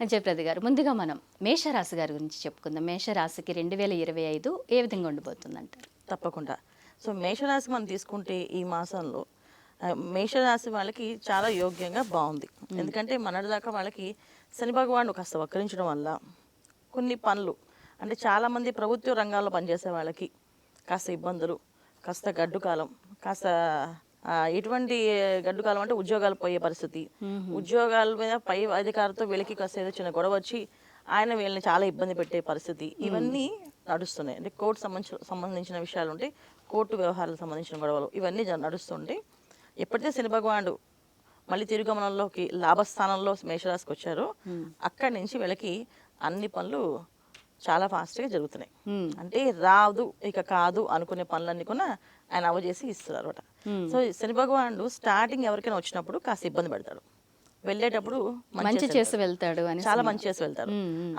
జయప్రద గారు, ముందుగా మనం మేషరాశి గారి గురించి చెప్పుకుందాం. మేషరాశికి 2025 ఏ విధంగా ఉండబోతుందంటారు? తప్పకుండా. సో, మేషరాశి మనం తీసుకుంటే ఈ మాసంలో మేషరాశి వాళ్ళకి చాలా యోగ్యంగా బాగుంది. ఎందుకంటే మొన్నటిదాకా వాళ్ళకి శని భగవానుడు కాస్త వక్రించడం వల్ల కొన్ని పనులు అంటే చాలామంది ప్రభుత్వ రంగాల్లో పనిచేసే వాళ్ళకి కాస్త ఇబ్బందులు, కాస్త గడ్డు కాలం, కాస్త ఎటువంటి గడ్డు కాలం అంటే ఉద్యోగాలు పోయే పరిస్థితి, ఉద్యోగాల మీద పై అధికారితో వీళ్ళకి కాస్త ఏదో చిన్న గొడవ వచ్చి ఆయన వీళ్ళని చాలా ఇబ్బంది పెట్టే పరిస్థితి, ఇవన్నీ నడుస్తున్నాయి. అంటే కోర్టు సంబంధించిన విషయాలు ఉంటాయి, కోర్టు వ్యవహారాలకు సంబంధించిన గొడవలు ఇవన్నీ నడుస్తుంటాయి. ఎప్పుడైతే శని భగవానుడు మళ్ళీ తిరుగమనంలోకి లాభస్థానంలో మేషరాశికి వచ్చారో అక్కడి నుంచి వీళ్ళకి అన్ని పనులు చాలా ఫాస్ట్గా జరుగుతున్నాయి. అంటే రాదు ఇక కాదు అనుకునే పనులన్నీ కూడా ఆయన అవజేసి ఇస్తున్నారు అనమాట. సో శని భగవానుడు స్టార్టింగ్ ఎవరికైనా వచ్చినప్పుడు కాస్త ఇబ్బంది పెడతాడు, వెళ్ళేటప్పుడు మంచి చేసి వెళ్తాడు అని. చాలా మంచి చేసి వెళ్తారు.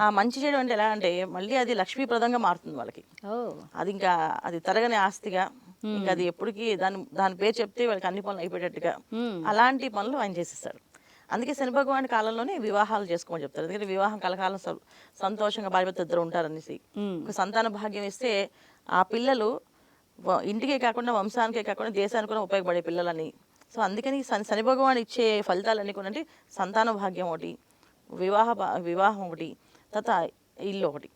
ఆ మంచి చేయడం అంటే ఎలా అంటే మళ్ళీ అది లక్ష్మీప్రదంగా మారుతుంది వాళ్ళకి. అది ఇంకా అది తరగని ఆస్తిగా, ఇంకా అది ఎప్పటికీ దాని పేరు చెప్తే వాళ్ళకి అన్ని పనులు అయిపోయేటట్టుగా అలాంటి పనులు ఆయన చేసిస్తాడు. అందుకే శని భగవాన్ కాలంలోనే వివాహాలు చేసుకోమని చెప్తారు. ఎందుకంటే వివాహం కలకాలం సంతోషంగా భార్యభర్త ఇద్దరు ఉంటారనేసి. ఒక సంతాన భాగ్యం ఇస్తే ఆ పిల్లలు ఇంటికే కాకుండా వంశానికే కాకుండా దేశానికి కూడా ఉపయోగపడే పిల్లలని. సో అందుకని శని భగవాన్ ఇచ్చే ఫలితాలన్నీ కూడా అంటే సంతాన భాగ్యం ఒకటి, వివాహం ఒకటి, తర్వాత ఇల్లు ఒకటి,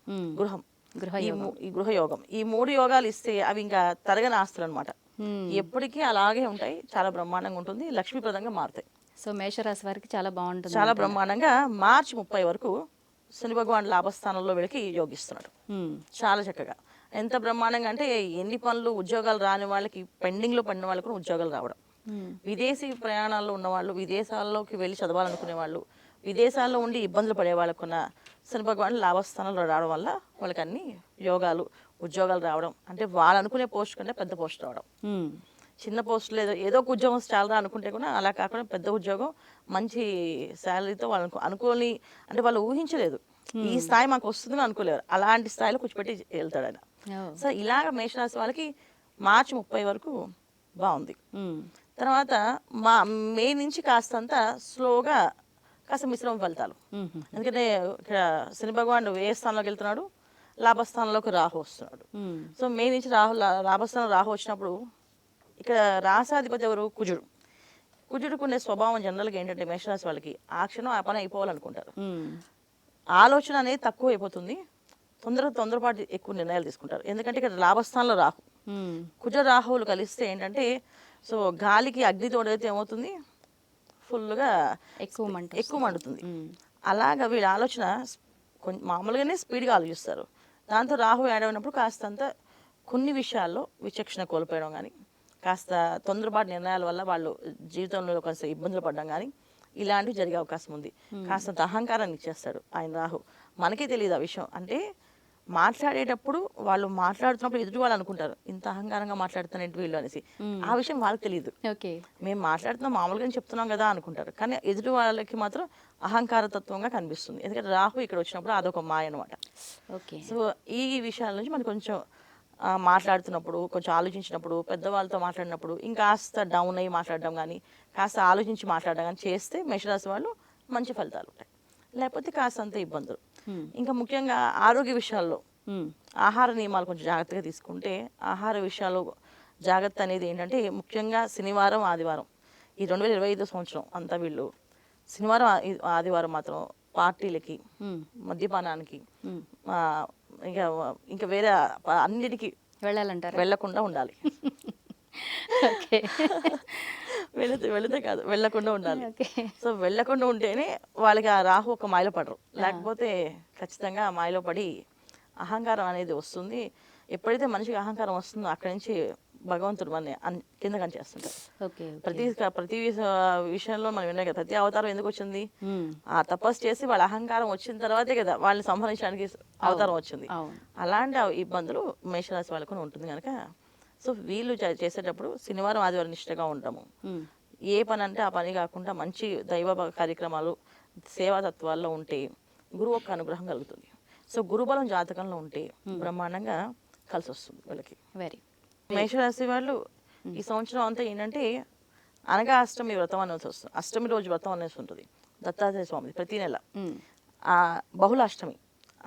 ఈ గృహయోగం, ఈ 3 యోగాలు ఇస్తే అవి ఇంకా తరగని ఆస్తులు అనమాట. ఎప్పటికీ అలాగే ఉంటాయి, చాలా బ్రహ్మాండంగా ఉంటుంది, లక్ష్మీప్రదంగా మారుతాయి. సో మేషరాశి వారికి చాలా బాగుంటుంది, చాలా బ్రహ్మాండంగా. మార్చి 30 వరకు శని భగవాన్ లాభస్థానంలో వీళ్ళకి యోగిస్తున్నాడు చాలా చక్కగా. ఎంత బ్రహ్మాండంగా అంటే ఎన్ని పనులు ఉద్యోగాలు రాని వాళ్ళకి, పెండింగ్లో పడిన వాళ్ళకు ఉద్యోగాలు రావడం, విదేశీ ప్రయాణాల్లో ఉన్నవాళ్ళు, విదేశాల్లోకి వెళ్ళి చదవాలనుకునే వాళ్ళు, విదేశాల్లో ఉండి ఇబ్బందులు పడే వాళ్ళకున్న శని భగవాన్ లాభస్థానంలో రావడం వల్ల వాళ్ళకి అన్ని యోగాలు, ఉద్యోగాలు రావడం. అంటే వాళ్ళు అనుకునే పోస్ట్ కంటే పెద్ద పోస్ట్ రావడం. చిన్న పోస్టులు ఏదో ఒక ఉద్యోగం చాలరా అనుకుంటే కూడా అలా కాకుండా పెద్ద ఉద్యోగం, మంచి శాలరీతో వాళ్ళకు అనుకోని, అంటే వాళ్ళు ఊహించలేదు ఈ స్థాయి మాకు వస్తుందని అనుకోలేరు, అలాంటి స్థాయిలో కూర్చోపెట్టి వెళ్తాడు ఆయన. సో ఇలాగ మేషరాశి వాళ్ళకి మార్చి 30 వరకు బాగుంది. తర్వాత మే నుంచి కాస్తంత స్లోగా కాస్త మిశ్రమ ఫలితాలు. ఎందుకంటే ఇక్కడ శని భగవానుడు ఏ స్థానంలోకి వెళ్తున్నాడు, లాభస్థానంలోకి రాహు వస్తున్నాడు. సో మే నుంచి లాభస్థానం రాహు వచ్చినప్పుడు ఇక్కడ రాసాధిపతి ఎవరు, కుజుడు. కుజుడుకు ఉండే స్వభావం జనరల్గా ఏంటంటే మేషరాశి వాళ్ళకి ఆ క్షణం ఆ పని అయిపోవాలనుకుంటారు, ఆలోచన అనేది తక్కువ అయిపోతుంది, తొందరపాటు ఎక్కువ నిర్ణయాలు తీసుకుంటారు. ఎందుకంటే ఇక్కడ లాభస్థానంలో రాహు, కుజ రాహువులు కలిస్తే ఏంటంటే సో గాలికి అగ్ని తోడైతే ఏమవుతుంది, ఫుల్గా ఎక్కువ మండుతుంది. అలాగా వీళ్ళ ఆలోచన మామూలుగానే స్పీడ్గా ఆలోచిస్తారు. దాంతో రాహు యాడ్ అయినప్పుడు కాస్తంత కొన్ని విషయాల్లో విచక్షణ కోల్పోయడం కానీ, కాస్త తొందరపాటు నిర్ణయాల వల్ల వాళ్ళు జీవితంలో కాస్త ఇబ్బందులు పడడం కానీ ఇలాంటివి జరిగే అవకాశం ఉంది. కాస్తంత అహంకారాన్ని ఇచ్చేస్తాడు ఆయన రాహు. మనకే తెలియదు ఆ విషయం. అంటే మాట్లాడేటప్పుడు వాళ్ళు మాట్లాడుతున్నప్పుడు ఎదుటి వాళ్ళు అనుకుంటారు ఇంత అహంకారంగా మాట్లాడుతానేంటి వీళ్ళు అనేసి. ఆ విషయం వాళ్ళకి తెలియదు. మేము మాట్లాడుతున్నాం మామూలుగానే చెప్తున్నాం కదా అనుకుంటారు, కానీ ఎదుటి వాళ్ళకి మాత్రం అహంకార తత్వంగా కనిపిస్తుంది. ఎందుకంటే రాహు ఇక్కడ వచ్చినప్పుడు అదొక మాయ అనమాట. సో ఈ విషయాల నుంచి మనకు కొంచెం మాట్లాడుతున్నప్పుడు, కొంచెం ఆలోచించినప్పుడు, పెద్దవాళ్ళతో మాట్లాడినప్పుడు ఇంకాస్త డౌన్ అయ్యి మాట్లాడడం కానీ, కాస్త ఆలోచించి మాట్లాడడం కానీ చేస్తే మేషరాశి వాళ్ళు మంచి ఫలితాలు ఉంటాయి. లేకపోతే కాస్తంత ఇబ్బందులు. ఇంకా ముఖ్యంగా ఆరోగ్య విషయాల్లో ఆహార నియమాలు కొంచెం జాగ్రత్తగా తీసుకుంటే, ఆహార విషయాల్లో జాగ్రత్త అనేది ఏంటంటే ముఖ్యంగా శనివారం, ఆదివారం, ఈ 2025 సంవత్సరం అంతా వీళ్ళు శనివారం, ఆదివారం మాత్రం పార్టీలకి, మద్యపానానికి, ఇంకా వేరే అన్నిటికీ వెళ్ళకుండా ఉండాలి. వెళితే కాదు, వెళ్ళకుండా ఉండాలి. సో వెళ్ళకుండా ఉంటేనే వాళ్ళకి ఆ రాహు ఒక మాయలో పడరు, లేకపోతే ఖచ్చితంగా ఆ మాయలో పడి అహంకారం అనేది వస్తుంది. ఎప్పుడైతే మనిషికి అహంకారం వస్తుందో అక్కడి నుంచి భగవంతుడు మన కింద కనిచేస్తుంటారు. ప్రతి విషయంలో మనం విన్నాం కదా, ప్రతి అవతారం ఎందుకు వచ్చింది, ఆ తపస్సు చేసి వాళ్ళ అహంకారం వచ్చిన తర్వాతే కదా వాళ్ళని సంహరించడానికి అవతారం వచ్చింది. అలాంటి ఇబ్బందులు మేషరాశి వాళ్ళకు ఉంటుంది కనుక సో వీళ్ళు చేసేటప్పుడు శనివారం, ఆదివారం నిష్ఠగా ఉంటాము. ఏ పని అంటే ఆ పని కాకుండా మంచి దైవ కార్యక్రమాలు, సేవాతత్వాల్లో ఉంటే గురువు యొక్క అనుగ్రహం కలుగుతుంది. సో గురుబలం జాతకంలో ఉంటే బ్రహ్మాండంగా కలిసి వస్తుంది వీళ్ళకి. మేషరాశి వాళ్ళు ఈ సంవత్సరం అంతా ఏంటంటే అనగా అష్టమి వ్రతం అనేది వస్తుంది. అష్టమి రోజు వ్రతం అనేసి ఉంటుంది దత్తాత్రేయ స్వామి ప్రతి నెల. ఆ బహుళాష్టమి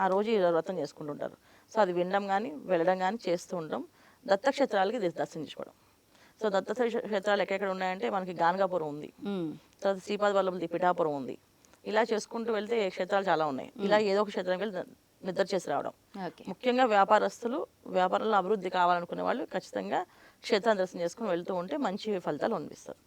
ఆ రోజు ఈ వ్రతం చేసుకుంటుంటారు. సో అది వినడం కానీ వెళ్ళడం కానీ చేస్తూ ఉంటాం. దత్తక్షేత్రాలకి దర్శించుకోవడం. సో క్షేత్రాలు ఎక్కడెక్కడ ఉన్నాయంటే మనకి గానగాపురం ఉంది, తర్వాత శ్రీపాద వల్లభది పిఠాపురం ఉంది. ఇలా చేసుకుంటూ వెళ్తే క్షేత్రాలు చాలా ఉన్నాయి. ఇలా ఏదో ఒక క్షేత్రానికి వెళ్ళి నిద్ర చేసి రావడం. ఓకే. ముఖ్యంగా వ్యాపారస్తులు, వ్యాపారంలో అభివృద్ధి కావాలనుకునే వాళ్ళు ఖచ్చితంగా క్షేత్రాన్ని దర్శనం చేసుకుని వెళ్తూ ఉంటే మంచి ఫలితాలు అనిపిస్తారు.